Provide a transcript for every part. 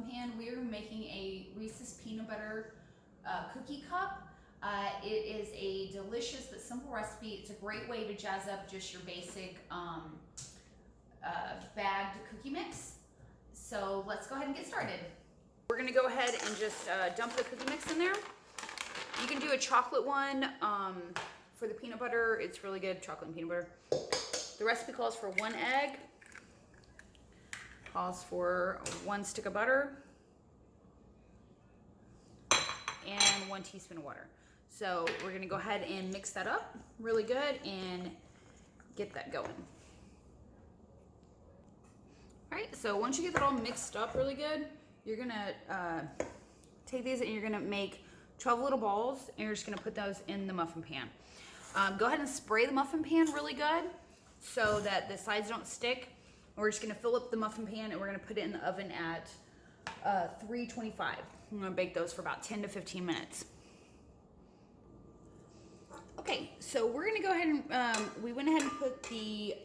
muffin pan. We are making a Reese's peanut butter cookie cup. It is a delicious but simple recipe. It's a great way to jazz up just your basic bagged cookie mix. So let's go ahead and get started. We're gonna go ahead and just dump the cookie mix in there. You can do a chocolate one for the peanut butter. It's really good, chocolate and peanut butter. The recipe calls for 1 egg, calls for 1 stick of butter, and 1 teaspoon of water. So we're gonna go ahead and mix that up really good and get that going. All right, so once you get that all mixed up really good, you're gonna take these and you're gonna make 12 little balls, and you're just gonna put those in the muffin pan. Go ahead and spray the muffin pan really good so that the sides don't stick. We're just gonna fill up the muffin pan and we're gonna put it in the oven at 325. I'm gonna bake those for about 10 to 15 minutes. Okay, so we're gonna go ahead and, we went ahead and put the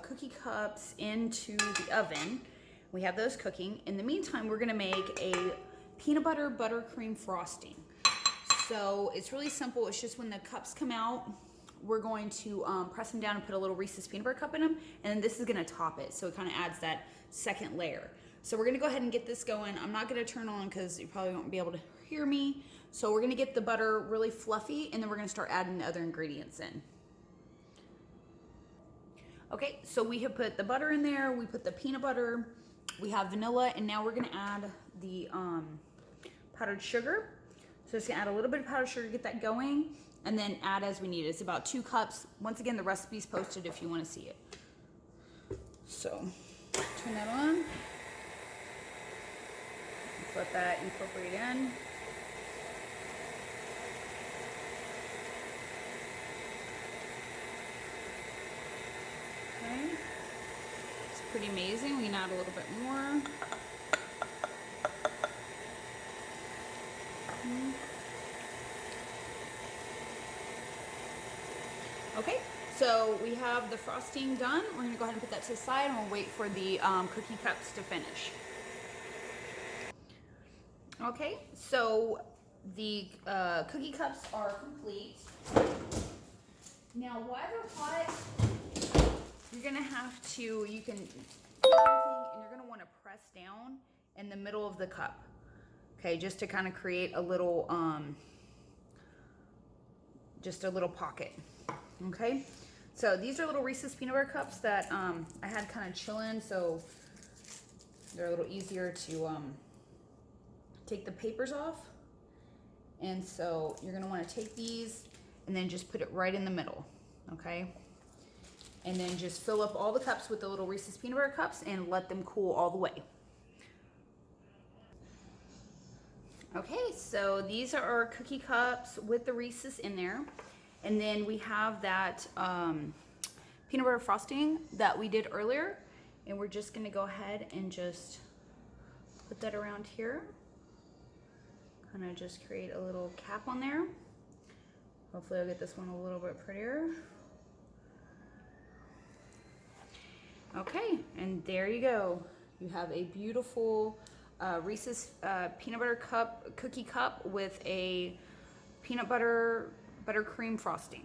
cookie cups into the oven. We have those cooking. In the meantime, we're gonna make a peanut butter buttercream frosting. So it's really simple. It's just when the cups come out, we're going to press them down and put a little Reese's peanut butter cup in them, and then this is gonna top it, so it kind of adds that second layer. So we're gonna go ahead and get this going. I'm not gonna turn on because you probably won't be able to hear me. So we're gonna get the butter really fluffy, and then we're gonna start adding the other ingredients in. Okay, so we have put the butter in there, we put the peanut butter, we have vanilla, and now we're gonna add the powdered sugar. So just gonna add a little bit of powdered sugar, get that going, and then add as we need. It's about 2 cups. Once again, the recipe's posted if you wanna see it. So, turn that on. Let's let that incorporate in. Okay. It's pretty amazing. We can add a little bit more. Okay, so we have the frosting done. We're gonna go ahead and put that to the side, and we'll wait for the cookie cups to finish. Okay, so the cookie cups are complete. Now, while they're hot, you're gonna have to, you can put everything, and you're gonna wanna press down in the middle of the cup. Okay, just to kind of create a little, just a little pocket. Okay, so these are little Reese's peanut butter cups that I had kind of chilling, so they're a little easier to take the papers off. And so you're gonna wanna take these and then just put it right in the middle, okay? And then just fill up all the cups with the little Reese's peanut butter cups and let them cool all the way. Okay, so these are our cookie cups with the Reese's in there. And then we have that peanut butter frosting that we did earlier. And we're just gonna go ahead and just put that around here. Kind of just create a little cap on there. Hopefully I'll get this one a little bit prettier. Okay, and there you go. You have a beautiful Reese's peanut butter cookie cup with a peanut butter buttercream frosting.